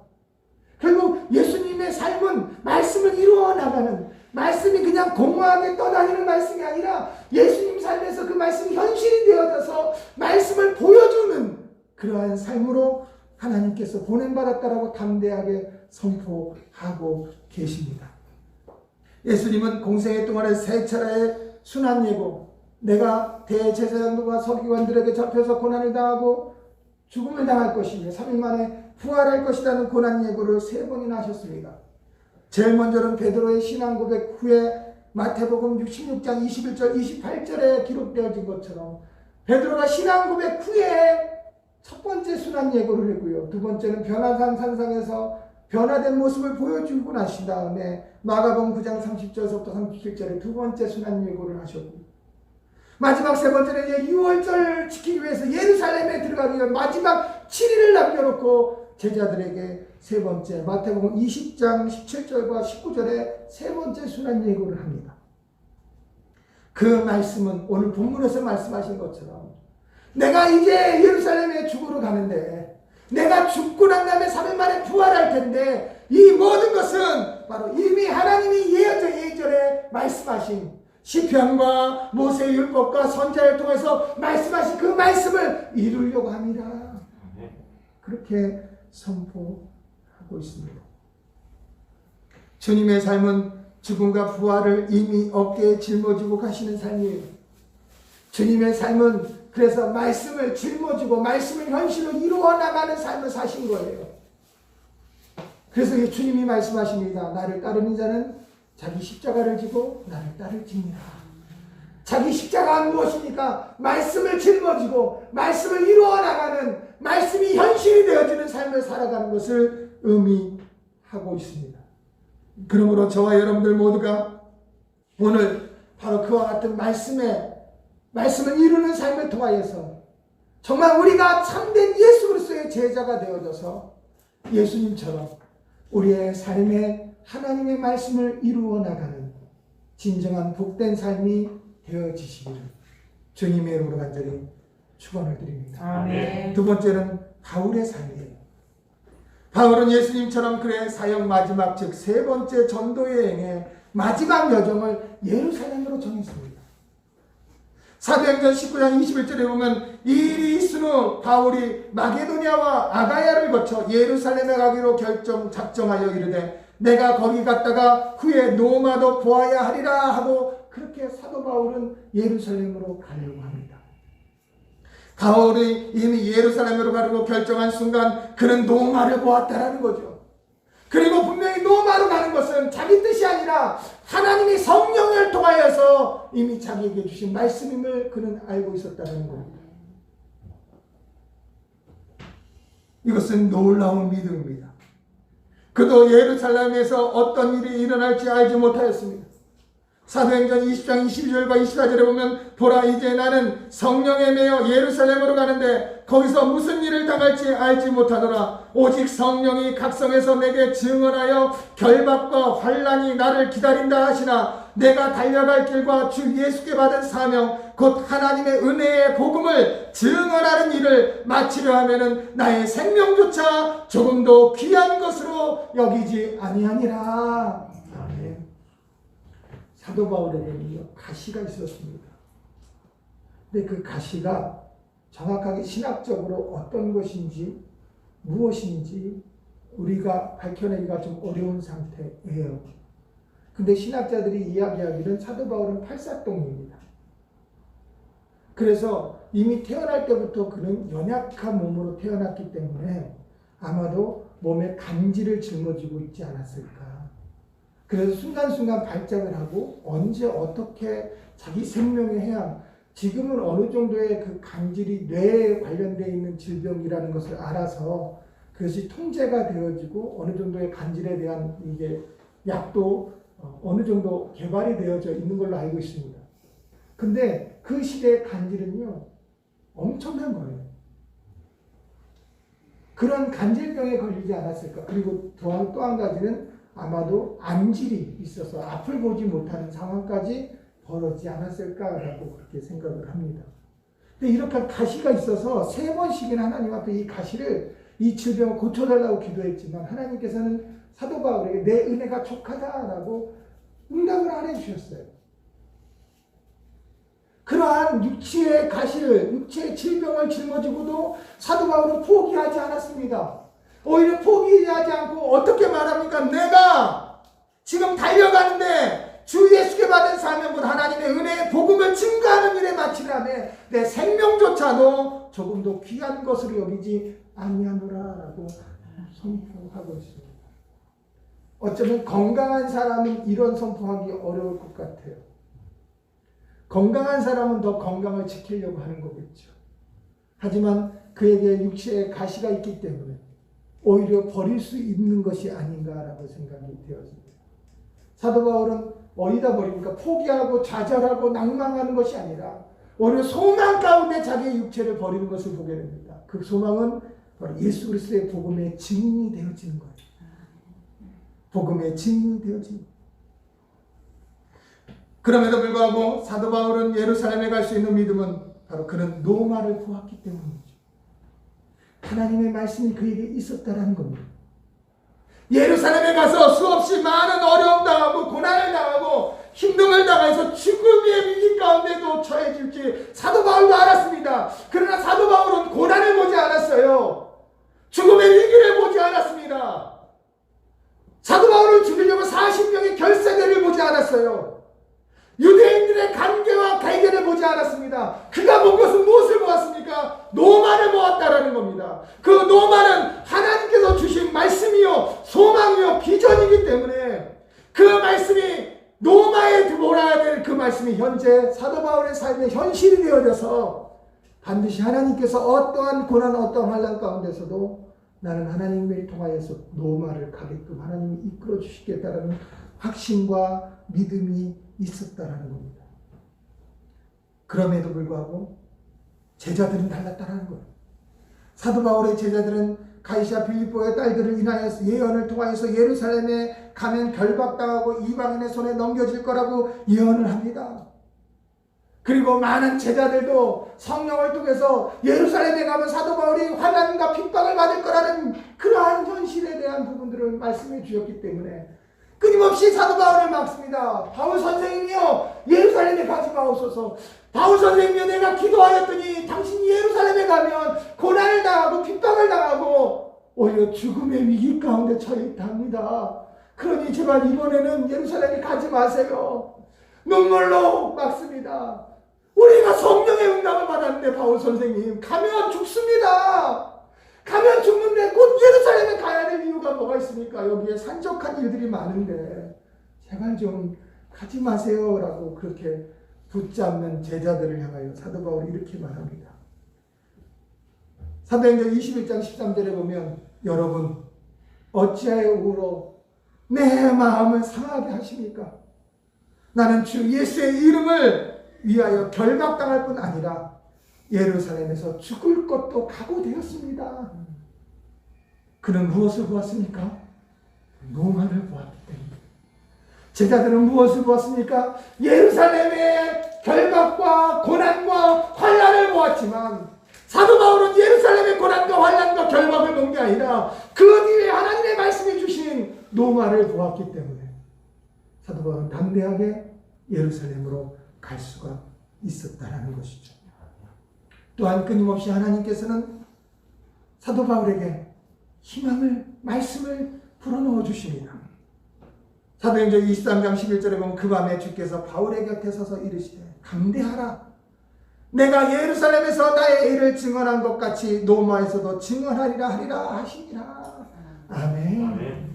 결국 예수님의 삶은 말씀을 이루어 나가는, 말씀이 그냥 공허하게 떠다니는 말씀이 아니라 예수님 삶에서 그 말씀이 현실이 되어져서 말씀을 보여주는 그러한 삶으로 하나님께서 보냄받았다라고 담대하게 선포하고 계십니다. 예수님은 공생애 동안에 세 차례의 순환 예고, 내가 대제사장들과 서기관들에게 잡혀서 고난을 당하고 죽음을 당할 것이며 3일 만에 부활할 것이라는 고난 예고를 3번이나 하셨습니다. 제일 먼저는 베드로의 신앙 고백 후에 마태복음 16장 21절 28절에 기록되어진 것처럼 베드로가 신앙 고백 후에 첫 번째 순환 예고를 하고요. 두 번째는 변화산 산상에서 변화된 모습을 보여주고 나신 다음에 마가복음 9장 30절부터 37절에 두 번째 순환 예고를 하셨고, 마지막 세 번째는 이제 6월절 지키기 위해서 예루살렘에 들어가기 위해 마지막 7일을 남겨놓고 제자들에게 세 번째 마태복음 20장 17절과 19절에 세 번째 순환 예고를 합니다. 그 말씀은 오늘 본문에서 말씀하신 것처럼 내가 이제 예루살렘에 죽으러 가는데 내가 죽고 난 다음에 3일 만에 부활할 텐데 이 모든 것은 바로 이미 하나님이 예전에 말씀하신 시편과 모세의 율법과 선지자를 통해서 말씀하신 그 말씀을 이루려고 합니다. 그렇게 선포하고 있습니다. 주님의 삶은 죽음과 부활을 이미 어깨에 짊어지고 가시는 삶이에요. 주님의 삶은 그래서 말씀을 짊어지고 말씀을 현실로 이루어 나가는 삶을 사신 거예요. 그래서 주님이 말씀하십니다. 나를 따르는 자는 자기 십자가를 지고 나를 따를지니라. 자기 십자가가 무엇입니까? 말씀을 짊어지고 말씀을 이루어 나가는, 말씀이 현실이 되어지는 삶을 살아가는 것을 의미하고 있습니다. 그러므로 저와 여러분들 모두가 오늘 바로 그와 같은 말씀을 이루는 삶을 통하여서 정말 우리가 참된 예수 그리스도의 제자가 되어져서 예수님처럼 우리의 삶에 하나님의 말씀을 이루어 나가는 진정한 복된 삶이 되어지시기를 주님의 이름으로 간절히 축원을 드립니다. 아멘. 두 번째는 바울의 삶이에요. 바울은 예수님처럼 그의 사역 마지막, 즉 세 번째 전도 여행의 마지막 여정을 예루살렘으로 정했습니다. 사도행전 19장 21절에 보면 이 일이 있은 후 바울이 마게도냐와 아가야를 거쳐 예루살렘에 가기로 작정하여 이르되 내가 거기 갔다가 후에 로마도 보아야 하리라 하고, 그렇게 사도 바울은 예루살렘으로 가려고 합니다. 바울이 이미 예루살렘으로 가려고 결정한 순간 그는 로마를 보았다라는 거죠. 그리고 분명히 로마로 가는 것은 자기 뜻이 아니라 하나님이 성령을 통하여서 이미 자기에게 주신 말씀임을 그는 알고 있었다는 겁니다. 이것은 놀라운 믿음입니다. 그도 예루살렘에서 어떤 일이 일어날지 알지 못하였습니다. 사도행전 20장 22절과 24절에 보면 보라 이제 나는 성령에 매여 예루살렘으로 가는데 거기서 무슨 일을 당할지 알지 못하노라. 오직 성령이 각성에서 내게 증언하여 결박과 환난이 나를 기다린다 하시나 내가 달려갈 길과 주 예수께 받은 사명 곧 하나님의 은혜의 복음을 증언하는 일을 마치려 하면은 나의 생명조차 조금도 귀한 것으로 여기지 아니하니라. 아멘. 사도 바울에게는 가시가 있었습니다. 근데 그 가시가 정확하게 신학적으로 어떤 것인지 무엇인지 우리가 밝혀내기가 좀 어려운 상태예요. 근데 신학자들이 이야기하기는 사도 바울은 팔사똥입니다. 그래서 이미 태어날 때부터 그는 연약한 몸으로 태어났기 때문에 아마도 몸에 간지를 짊어지고 있지 않았을까. 그래서 순간순간 발작을 하고 언제 어떻게 자기 생명의 해양, 지금은 어느 정도의 그 간질이 뇌에 관련되어 있는 질병이라는 것을 알아서 그것이 통제가 되어지고 어느 정도의 간질에 대한 이게 약도 어느 정도 개발이 되어져 있는 걸로 알고 있습니다. 근데 그 시대의 간질은요, 엄청난 거예요. 그런 간질병에 걸리지 않았을까. 그리고 또 한 가지는 아마도 암질이 있어서 앞을 보지 못하는 상황까지 벌어지지 않았을까라고 그렇게 생각을 합니다. 근데 이렇게 가시가 있어서 3번씩이나 하나님 앞에 이 가시를, 이 질병을 고쳐달라고 기도했지만 하나님께서는 사도 바울에게 내 은혜가 족하다라고 응답을 안 해주셨어요. 그러한 육체의 가시를, 육체의 질병을 짊어지고도 사도 바울은 포기하지 않았습니다. 오히려 포기하지 않고 어떻게 말합니까? 내가 지금 달려가는데 주 예수께 받은 사명은 하나님의 은혜의 복음을 증거하는 일에 마치라매 내 생명조차도 조금도 귀한 것으로 여기지 아니하노라라고 선포하고 있습니다. 어쩌면 건강한 사람은 이런 선포하기 어려울 것 같아요. 건강한 사람은 더 건강을 지키려고 하는 거겠죠. 하지만 그에게 육체에 가시가 있기 때문에 오히려 버릴 수 있는 것이 아닌가라고 생각이 되었습니다. 사도 바울은 어디다 버립니까? 포기하고 좌절하고 낭망하는 것이 아니라 오히려 소망 가운데 자기의 육체를 버리는 것을 보게 됩니다. 그 소망은 바로 예수 그리스도의 복음의 증인이 되어지는 거예요. 복음의 증인이 되어지는 거예요. 그럼에도 불구하고 사도 바울은 예루살렘에 갈 수 있는 믿음은 바로 그는 로마를 보았기 때문이죠. 하나님의 말씀이 그에게 있었다라는 겁니다. 예루살렘에 가서 수없이 많은 어려움 당하고 고난을 당하고 힘듦을 당해서 죽음의 위기 가운데도 처해질지 사도 바울도 알았습니다. 그러나 사도 바울은 고난을 보지 않았어요. 죽음의 위기를 보지 않았습니다. 사도 바울을 죽이려고 40명의 결사대를 보지 않았어요. 유대인들의 관계와 갈견을 보지 않았습니다. 그가 본 것은 무엇을 보았습니까? 노마를 보았다라는 겁니다. 그 노마는 하나님께서 주신 말씀이요 소망이요 비전이기 때문에 그 말씀이 로마에 몰아야 될 그 말씀이 현재 사도 바울의 삶의 현실이 되어져서 반드시 하나님께서 어떠한 고난, 어떠한 환난 가운데서도 나는 하나님을 통하여서 로마를 가게끔 하나님이 이끌어 주시겠다라는 확신과 믿음이 있었다라는 겁니다. 그럼에도 불구하고 제자들은 달랐다라는 거예요. 사도 바울의 제자들은 가이사 빌립보의 딸들을 인하여서 예언을 통하여서 예루살렘에 가면 결박당하고 이방인의 손에 넘겨질 거라고 예언을 합니다. 그리고 많은 제자들도 성령을 통해서 예루살렘에 가면 사도 바울이 환난과 핍박을 받을 거라는 그러한 현실에 대한 부분들을 말씀해 주셨기 때문에 끊임없이 사도 바울을 막습니다. 바울 선생님이요, 예루살렘에 가지 마옵소서. 바울 선생님이요, 내가 기도하였더니 당신이 예루살렘에 가면 고난을 당하고 핍박을 당하고 오히려 죽음의 위기 가운데 처해 있답니다. 그러니 제발 이번에는 예루살렘에 가지 마세요. 눈물로 막습니다. 우리가 성령의 응답을 받았는데 바울 선생님 가면 죽습니다. 가면 죽는데 곧 예루살렘에 가야 될 이유가 뭐가 있습니까? 여기에 산적한 일들이 많은데 제발 좀 가지 마세요 라고 그렇게 붙잡는 제자들을 향하여 사도 바울이 이렇게 말합니다. 사도행전 21장 13절에 보면 여러분 어찌하여 울어 내 마음을 상하게 하십니까? 나는 주 예수의 이름을 위하여 결박당할 뿐 아니라 예루살렘에서 죽을 것도 각오되었습니다. 그는 무엇을 보았습니까? 로마를 보았기 때문에. 제자들은 무엇을 보았습니까? 예루살렘의 결박과 고난과 환난을 보았지만 사도 바울은 예루살렘의 고난과 환난과 결박을 본 게 아니라 그 뒤에 하나님의 말씀해 주신 로마를 보았기 때문에 사도 바울은 담대하게 예루살렘으로 갈 수가 있었다라는 것이죠. 또한 끊임없이 하나님께서는 사도 바울에게 희망을, 말씀을 불어넣어 주십니다. 사도행전 23장 11절에 보면 그 밤에 주께서 바울의 곁에 서서 이르시되 감대하라. 내가 예루살렘에서 나의 일을 증언한 것 같이 로마에서도 증언하리라 하리라 하시니라. 아멘. 아멘.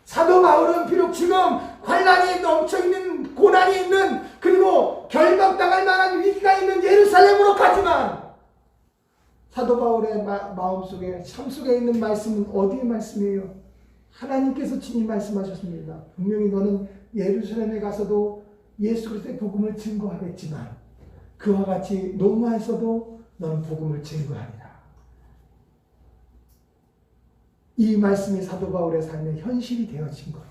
사도 바울은 비록 지금 환난이 넘쳐있는, 고난이 있는, 그리고 결박당할 만한 위기가 있는 예루살렘으로 가지만 사도 바울의 마음속에, 삶속에 있는 말씀은 어디의 말씀이에요? 하나님께서 친히 말씀하셨습니다. 분명히 너는 예루살렘에 가서도 예수 그리스도의 복음을 증거하겠지만 그와 같이 로마에서도 너는 복음을 증거하리라. 이 말씀이 사도 바울의 삶의 현실이 되어진 거예요.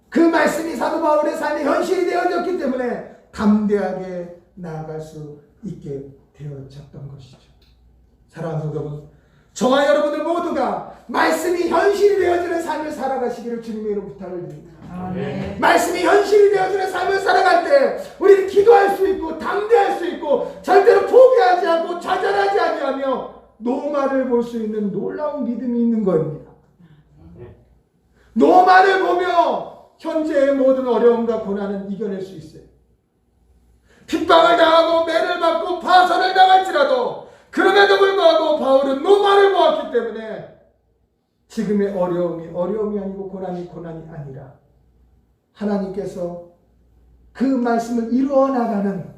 그 말씀이 사도 바울의 삶의 현실이 되어졌기 때문에 담대하게 나아갈 수 있게 되어졌던 것이죠. 사랑하는 여러분, 저와 여러분들 모두가 말씀이 현실이 되어지는 삶을 살아가시기를 주님의 이름으로 부탁을 드립니다. 아멘. 말씀이 현실이 되어지는 삶을 살아갈 때 우리는 기도할 수 있고 담대할 수 있고 절대로 포기하지 않고 좌절하지 아니하며 노마를 볼 수 있는 놀라운 믿음이 있는 겁니다. 노마를 보며 현재의 모든 어려움과 고난은 이겨낼 수 있어요. 핍박을 당하고 매를 맞고 파선을 당할지라도 그럼에도 불구하고 바울은 노마를 보았기 때문에 지금의 어려움이 아니고 고난이 아니라 하나님께서 그 말씀을 이루어 나가는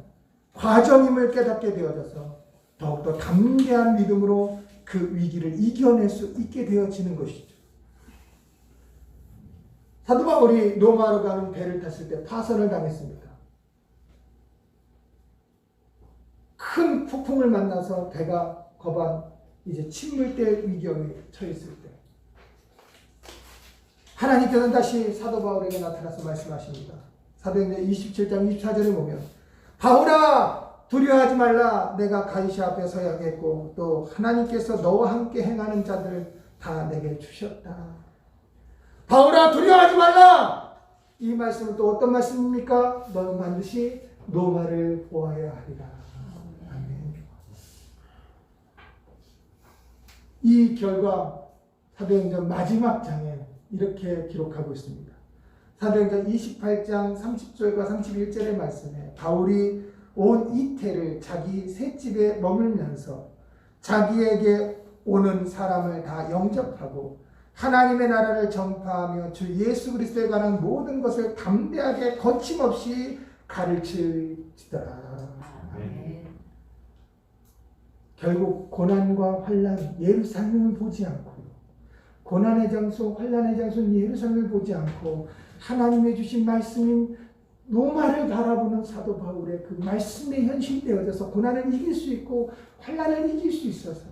과정임을 깨닫게 되어져서 더욱더 담대한 믿음으로 그 위기를 이겨낼 수 있게 되어지는 것이죠. 사도 바울이 로마로 가는 배를 탔을 때 파선을 당했습니다. 큰 폭풍을 만나서 배가 거반 이제 침몰될 위기에 처했을 때 하나님께서는 다시 사도 바울에게 나타나서 말씀하십니다. 사도행전 27장 24절에 보면 바울아 두려워하지 말라. 내가 가이사 앞에 서야겠고 또 하나님께서 너와 함께 행하는 자들을 다 내게 주셨다. 바울아 두려워하지 말라. 이 말씀은 또 어떤 말씀입니까? 너는 반드시 로마를 보아야 하리라. 아멘. 이 결과 사도행전 마지막 장에 이렇게 기록하고 있습니다. 사도행전 28장 30절과 31절의 말씀에 바울이 온 이태를 자기 셋집에 머물면서 자기에게 오는 사람을 다 영접하고 하나님의 나라를 전파하며 주 예수 그리스도에 관한 모든 것을 담대하게 거침없이 가르치시더라. 결국 고난과 환난 예루살렘을 보지 않고, 고난의 장소 환난의 장소는 예루살렘을 보지 않고 하나님의 주신 말씀인 로마를 바라보는 사도 바울의 그 말씀의 현실이 되어져서 고난을 이길 수 있고 환난을 이길 수 있어서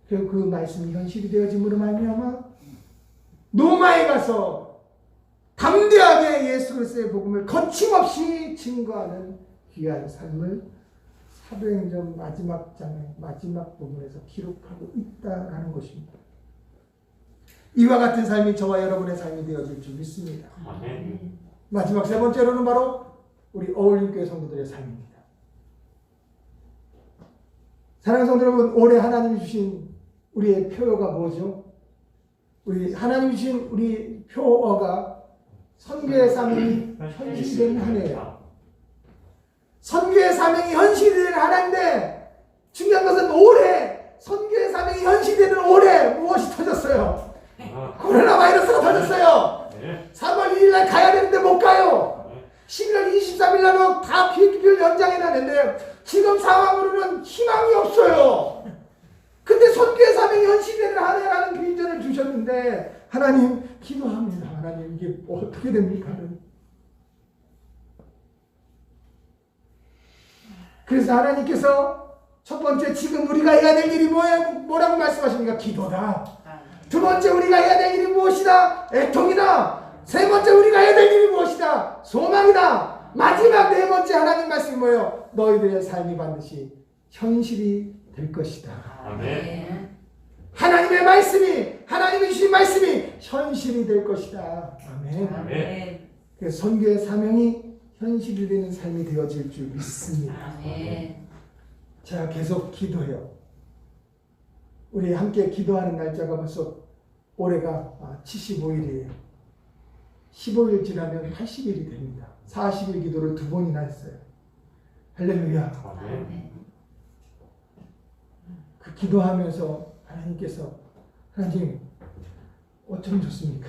결국 그 말씀이 현실이 되어짐으로 말미암아 로마에 가서 담대하게 예수 그리스도의 복음을 거침없이 증거하는 귀한 삶을 사도행전 마지막 장의 마지막 부분에서 기록하고 있다라는 것입니다. 이와 같은 삶이 저와 여러분의 삶이 되어질 줄 믿습니다. 마지막 세 번째로는 바로 우리 어울림교회 성도들의 삶입니다. 사랑하는 성도 여러분, 올해 하나님이 주신 우리의 표어가 뭐죠? 우리 하나님이 주신 우리 표어가 선교의 사명이 현실된 한 해예요. 선교의 사명이 현실된 한 해인데 중요한 것은 올해 선교의 사명이 현실되는 올해 무엇이 터졌어요? 코로나 바이러스가 터졌어요. 3월 2일 날 가야 되는데 못 가요. 11월 23일 날은 다 비행기표를 연장해 놨는데 지금 상황으로는 희망이 없어요. 근데 선교의 사명이 현실되는 한 해라는 비전을 주셨는데 하나님 기도합니다. 하나님 이게 어떻게 됩니까? 그래서 하나님께서 첫 번째 지금 우리가 해야 될 일이 뭐라고 말씀하십니까? 기도다. 두 번째 우리가 해야 될 일이 무엇이다? 애통이다. 세 번째 우리가 해야 될 일이 무엇이다? 소망이다. 마지막 네 번째 하나님 말씀이 뭐예요? 너희들의 삶이 반드시 현실이 될 것이다. 아멘. 하나님의 말씀이, 하나님이 주신 말씀이 현실이 될 것이다. 아멘. 아멘. 그래서 선교의 사명이 현실이 되는 삶이 되어질 줄 믿습니다. 아멘. 자, 계속 기도해요. 우리 함께 기도하는 날짜가 벌써 올해가 75일이에요. 15일 지나면 80일이 됩니다. 40일 기도를 2번이나 했어요. 할렐루야. 아멘. 그 기도하면서 하나님께서 하나님 어쩌면 좋습니까?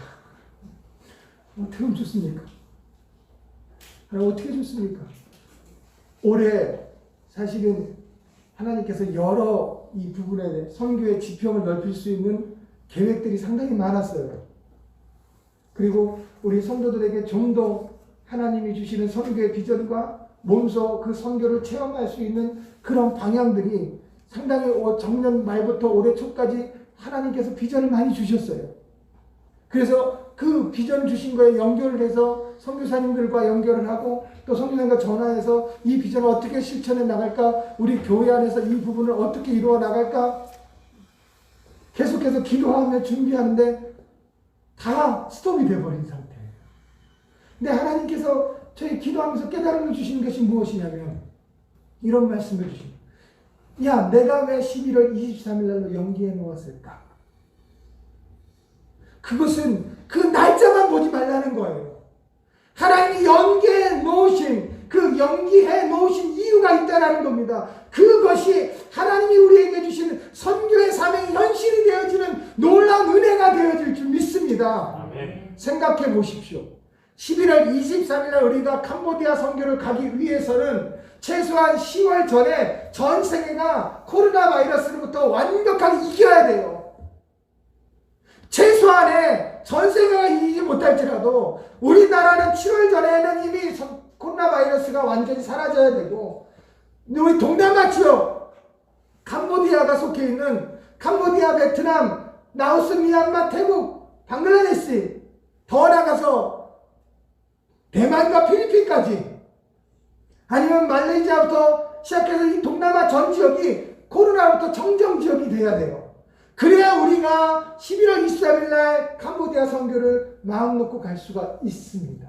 어떻게 하면 좋습니까? 하나님 어떻게 좋습니까? 올해 사실은 하나님께서 여러 이 부분에 대해 선교의 지평을 넓힐 수 있는 계획들이 상당히 많았어요. 그리고 우리 성도들에게 좀 더 하나님이 주시는 선교의 비전과 몸소 그 선교를 체험할 수 있는 그런 방향들이 상당히 작년 말부터 올해 초까지 하나님께서 비전을 많이 주셨어요. 그래서 그 비전 주신 거에 연결을 해서 선교사님들과 연결을 하고 또 선교사님과 전화해서 이 비전을 어떻게 실천해 나갈까? 우리 교회 안에서 이 부분을 어떻게 이루어 나갈까? 계속해서 기도하며 준비하는데 다 스톱이 되어버린 상태예요. 근데 하나님께서 저희 기도하면서 깨달음을 주시는 것이 무엇이냐면 이런 말씀을 주십니다. 야, 내가 왜 11월 23일 날로 연기해 놓았을까? 그것은 그 날짜만 보지 말라는 거예요. 하나님이 연기해 놓으신, 그 연기해 놓으신 이유가 있다는 겁니다. 그것이 하나님이 우리에게 주시는 선교의 사명이 현실이 되어지는 놀라운 은혜가 되어질 줄 믿습니다. 아멘. 생각해 보십시오. 11월 23일 날 우리가 캄보디아 선교를 가기 위해서는 최소한 10월 전에 전 세계가 코로나 바이러스로부터 완벽하게 이겨야 돼요. 최소한에 전 세계가 이기지 못할지라도 우리나라는 7월 전에는 이미 코로나 바이러스가 완전히 사라져야 되고, 우리 동남아 지역 캄보디아가 속해 있는 캄보디아, 베트남, 라오스, 미얀마, 태국, 방글라데시, 더 나가서 대만과 필리핀까지, 아니면 말레이시아부터 시작해서 이 동남아 전 지역이 코로나로부터 정정 지역이 돼야 돼요. 그래야 우리가 11월 23일 날 캄보디아 선교를 마음 놓고 갈 수가 있습니다.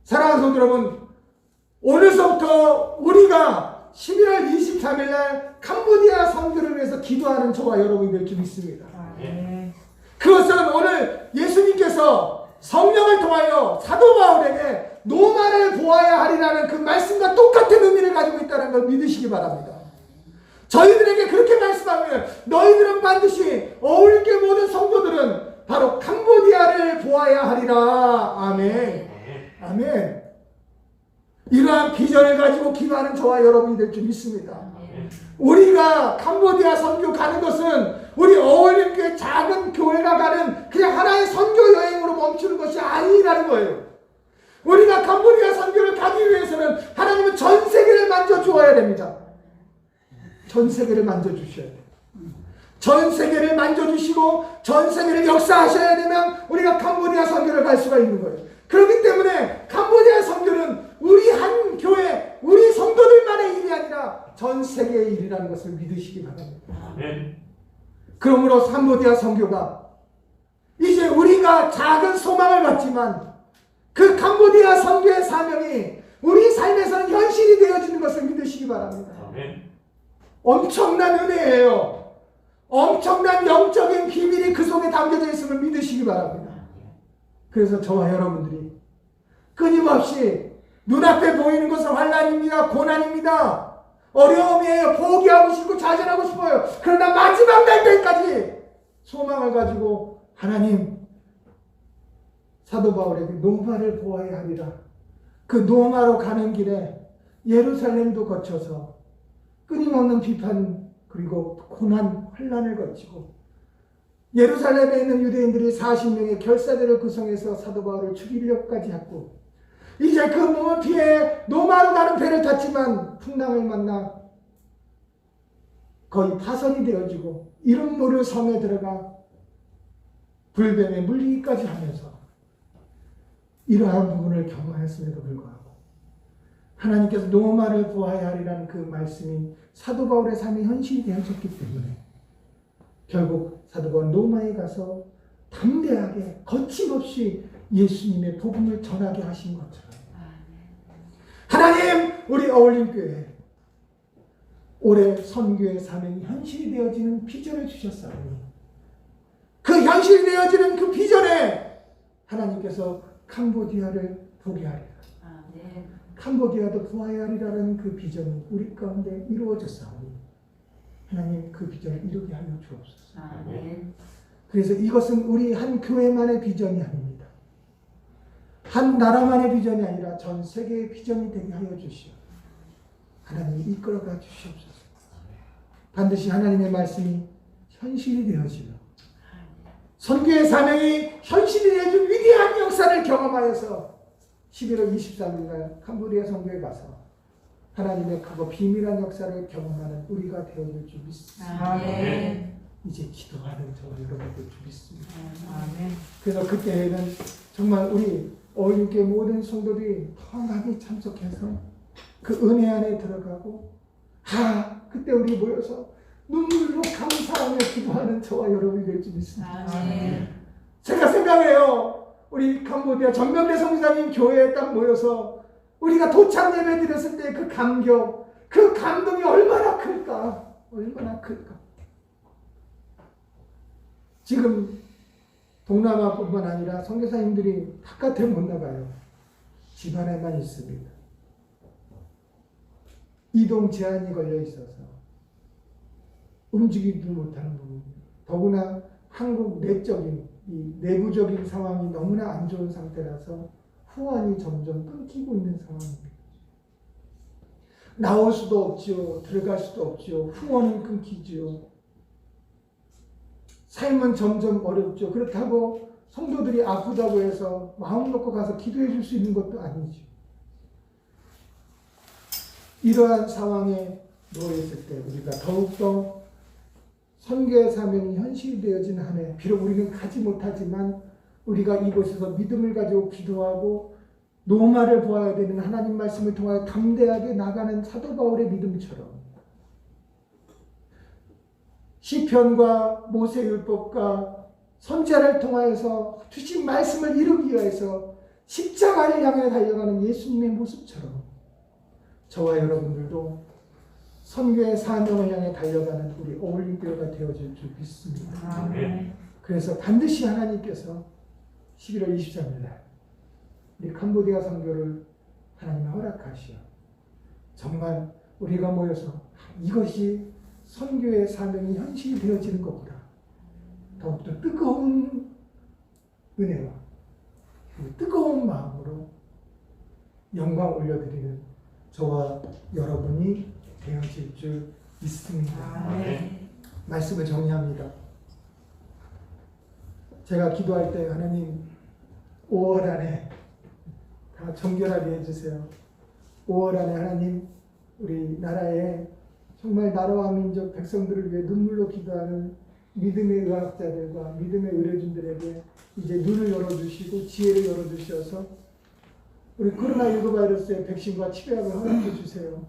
사랑하는 성도 여러분, 오늘서부터 우리가 11월 23일 날 캄보디아 선교를 위해서 기도하는 저와 여러분이 될 줄 믿습니다. 그것은 오늘 예수님께서 성령을 통하여 사도 바울에게 노마를 보아야 하리라는 그 말씀과 똑같은 의미를 가지고 있다는 걸 믿으시기 바랍니다. 저희들에게 그렇게 말씀하면 너희들은 반드시 어울게 모든 성도들은 바로 캄보디아를 보아야 하리라. 아멘. 아멘. 이러한 비전을 가지고 기도하는 저와 여러분이 될 줄 믿습니다. 우리가 캄보디아 선교 가는 것은 우리 어울림교회 작은 교회가 가는 그냥 하나의 선교 여행으로 멈추는 것이 아니라는 거예요. 우리가 캄보디아 선교를 가기 위해서는 하나님은 전 세계를 만져주어야 됩니다. 전 세계를 만져주셔야 돼요. 전 세계를 만져주시고 전 세계를 역사하셔야 되면 우리가 캄보디아 선교를 갈 수가 있는 거예요. 그렇기 때문에 캄보디아 선교는 우리 한 교회, 우리 성도들만의 일이 아니라 전 세계의 일이라는 것을 믿으시기 바랍니다. 그러므로 캄보디아 선교가 이제 우리가 작은 소망을 갖지만 그 캄보디아 선교의 사명이 우리 삶에서는 현실이 되어지는 것을 믿으시기 바랍니다. 엄청난 은혜예요. 엄청난 영적인 비밀이 그 속에 담겨져 있음을 믿으시기 바랍니다. 그래서 저와 여러분들이 끊임없이 눈앞에 보이는 것은 환난입니다. 고난입니다. 어려움이에요. 포기하고 싶고 좌절하고 싶어요. 그러나 마지막 날 때까지 소망을 가지고 하나님, 사도 바울에게 노마를 보아야 하리라. 그 노마로 가는 길에 예루살렘도 거쳐서 끊임없는 비판 그리고 고난, 환난을 거치고 예루살렘에 있는 유대인들이 40명의 결사대를 구성해서 사도 바울을 죽이려까지 했고 이제 그 몸을 피해 노마로 가는 배를 탔지만 풍랑을 만나 거의 파손이 되어지고 이름 모를 섬에 들어가 불뱀에 물리기까지 하면서 이러한 부분을 경험했음에도 불구하고 하나님께서 노마를 보아야 하리라는 그 말씀이 사도 바울의 삶의 현실이 되어졌기 때문에 결국 사도 바울은 노마에 가서 담대하게 거침없이 예수님의 복음을 전하게 하신 것처럼 하나님, 우리 어울림교회 올해 선교의 사명이 현실이 되어지는 비전을 주셨사오니 그 현실이 되어지는 그 비전에 하나님께서 캄보디아를 보게 하리라. 캄보디아도 보아야 하리라는 그 비전이 우리 가운데 이루어졌사오니 하나님 그 비전을 이루게 하여 주옵소서. 그래서 이것은 우리 한 교회만의 비전이 아닙니다. 한 나라만의 비전이 아니라 전 세계의 비전이 되게 하여 주시오. 하나님이 이끌어가 주시옵소서. 반드시 하나님의 말씀이 현실이 되어지며 선교의 사명이 현실이 되어진 위대한 역사를 경험하여서 11월 23일 날 캄보디아 선교에 가서 하나님의 크고 비밀한 역사를 경험하는 우리가 되어질 줄 믿습니다. 이제 기도하는 저와 여러분들 줄 믿습니다. 그래서 그때에는 정말 우리 어울림교회 모든 성도들이 더 많이 참석해서 그 은혜 안에 들어가고 그때 우리 모여서 눈물로 감사하며 기도하는 저와 여러분이 될 줄 믿습니다. 제가 생각해요. 우리 캄보디아 전명래 성사님 교회에 딱 모여서 우리가 도착 예배 드렸을 때 그 감격, 그 감동이 얼마나 클까? 얼마나 클까? 지금 동남아뿐만 아니라 선교사님들이 바깥에 못 나가요. 집 안에만 있습니다. 이동 제한이 걸려 있어서 움직이지도 못하는 부분. 더구나 한국 내적인 이 내부적인 상황이 너무나 안 좋은 상태라서 후원이 점점 끊기고 있는 상황입니다. 나올 수도 없지요. 들어갈 수도 없지요. 후원은 끊기지요. 삶은 점점 어렵죠. 그렇다고 성도들이 아프다고 해서 마음 놓고 가서 기도해 줄 수 있는 것도 아니죠. 이러한 상황에 놓여 있을 때 우리가 더욱더 선교의 사명이 현실이 되어진 한 해, 비록 우리는 가지 못하지만 우리가 이곳에서 믿음을 가지고 기도하고 노마를 보아야 되는 하나님 말씀을 통하여 담대하게 나가는 사도 바울의 믿음처럼 시편과 모세율법과 선지자를 통하여서 주신 말씀을 이루기 위해서 십자가를 향해 달려가는 예수님의 모습처럼 저와 여러분들도 선교의 사명을 향해 달려가는 우리 어울림교회가 되어질 줄 믿습니다. 그래서 반드시 하나님께서 11월 23일 날 우리 캄보디아 선교를 하나님이 허락하시어 정말 우리가 모여서 이것이 선교의 사명이 현실이 되어지는 것보다 더욱더 뜨거운 은혜와 뜨거운 마음으로 영광 올려드리는 저와 여러분이 되어질 줄 믿습니다. 말씀을 정리합니다. 제가 기도할 때 하나님 5월 안에 다 정결하게 해주세요. 5월 안에 하나님 우리 나라에 정말 나라와 민족 백성들을 위해 눈물로 기도하는 믿음의 의학자들과 믿음의 의료진들에게 이제 눈을 열어주시고 지혜를 열어주셔서 우리 코로나19 바이러스의 백신과 치료약을 허락해 주세요.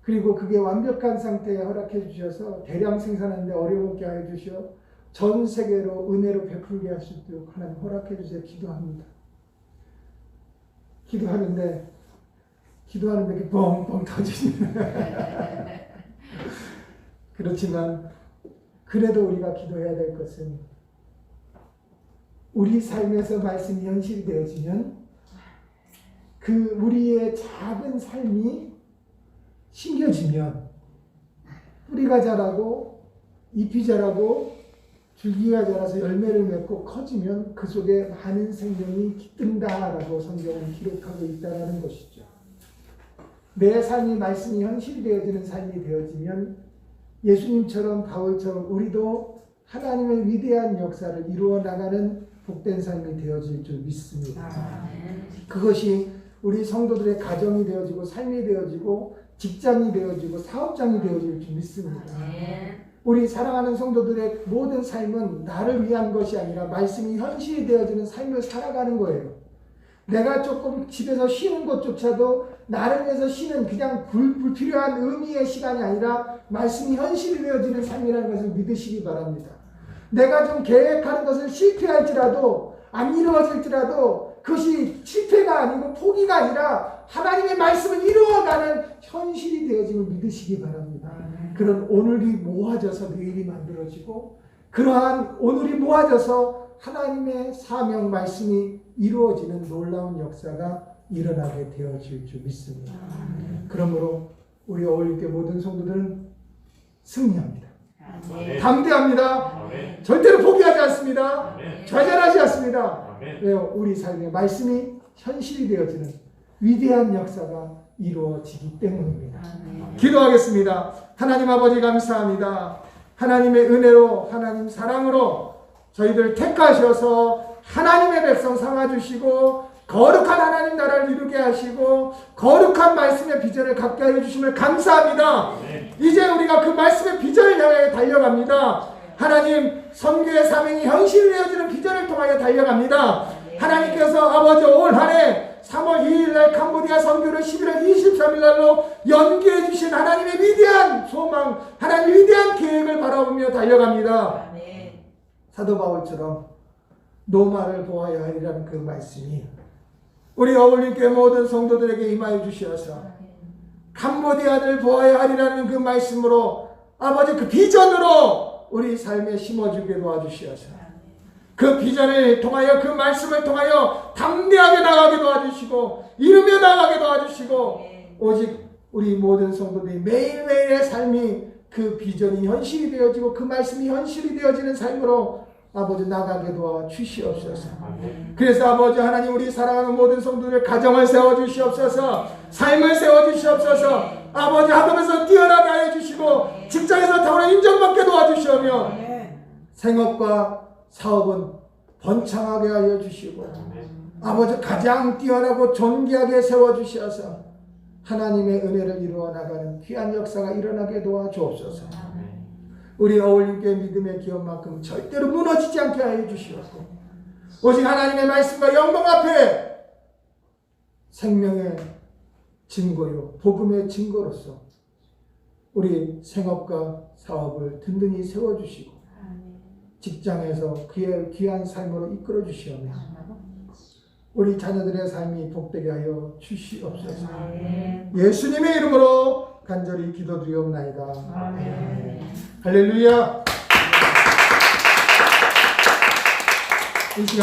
그리고 그게 완벽한 상태에 허락해 주셔서 대량 생산하는데 어려움 없게 하여 주시어 전 세계로 은혜로 베풀게 할 수 있도록 하나님 허락해 주세요. 기도합니다. 기도하는데 이렇게 뻥뻥 터지는 그렇지만 그래도 우리가 기도해야 될 것은 우리 삶에서 말씀이 현실이 되어지면 그 우리의 작은 삶이 심겨지면 뿌리가 자라고 잎이 자라고 줄기가 자라서 열매를 맺고 커지면 그 속에 많은 생명이 깃든다라고 성경은 기록하고 있다는 것이죠. 내 삶이 말씀이 현실이 되어지는 삶이 되어지면 예수님처럼 바울처럼 우리도 하나님의 위대한 역사를 이루어 나가는 복된 삶이 되어질 줄 믿습니다. 그것이 우리 성도들의 가정이 되어지고 삶이 되어지고 직장이 되어지고 사업장이 되어질 줄 믿습니다. 우리 사랑하는 성도들의 모든 삶은 나를 위한 것이 아니라 말씀이 현실이 되어지는 삶을 살아가는 거예요. 내가 조금 집에서 쉬는 것조차도 나를 위해서 쉬는 그냥 불필요한 의미의 시간이 아니라 말씀이 현실이 되어지는 삶이라는 것을 믿으시기 바랍니다. 내가 좀 계획하는 것을 실패할지라도 안 이루어질지라도 그것이 실패가 아니고 포기가 아니라 하나님의 말씀을 이루어가는 현실이 되어짐을 믿으시기 바랍니다. 그런 오늘이 모아져서 내일이 만들어지고 그러한 오늘이 모아져서 하나님의 사명 말씀이 이루어지는 놀라운 역사가 일어나게 되어질 줄 믿습니다. 그러므로 우리 어울릴게 모든 성도들은 승리합니다. 담대합니다. 절대로 포기하지 않습니다. 좌절하지 않습니다. 왜요? 우리 삶의 말씀이 현실이 되어지는 위대한 역사가 이루어지기 때문입니다. 기도하겠습니다. 하나님 아버지 감사합니다. 하나님의 은혜로 하나님 사랑으로 저희들 택하셔서 하나님의 백성 삼아주시고 거룩한 하나님 나라를 이루게 하시고 거룩한 말씀의 비전을 갖게 하여 주심을 감사합니다. 이제 우리가 그 말씀의 비전을 향해 달려갑니다. 하나님 선교의 사명이 현실이 되어지는 비전을 통하여 달려갑니다. 하나님께서 아버지 올 한해 3월 2일날 캄보디아 선교를 11월 23일날로 연기해 주신 하나님의 위대한 소망, 하나님의 위대한 계획을 바라보며 달려갑니다. 사도 바울처럼 노마를 보아야 하리라는 그 말씀이 우리 어울림교회 모든 성도들에게 임하여 주시어서 캄보디아를 보아야 하리라는 그 말씀으로 아버지 그 비전으로 우리 삶에 심어주게 도와주시어서 그 비전을 통하여 그 말씀을 통하여 담대하게 나가게 도와주시고 이루며 나가게 도와주시고 오직 우리 모든 성도들이 매일매일의 삶이 그 비전이 현실이 되어지고 그 말씀이 현실이 되어지는 삶으로 아버지 나가게 도와주시옵소서. 그래서 아버지 하나님 우리 사랑하는 모든 성도들의 가정을 세워주시옵소서. 삶을 세워주시옵소서. 아버지 학업에서 뛰어나게 하여 주시고 직장에서 더불어 인정받게 도와주시오며 생업과 사업은 번창하게 하여 주시고 아버지 가장 뛰어나고 존귀하게 세워주셔서 하나님의 은혜를 이루어 나가는 귀한 역사가 일어나게 도와주옵소서. 우리 어울림교회 믿음의 기업만큼 절대로 무너지지 않게 하여 주시옵고 오직 하나님의 말씀과 영광 앞에 생명의 증거요 복음의 증거로서 우리 생업과 사업을 든든히 세워주시고 직장에서 그의 귀한 삶으로 이끌어 주시오며 우리 자녀들의 삶이 복되게 하여 주시옵소서. 예수님의 이름으로 간절히 기도드리옵나이다. 할렐루야. 이 시간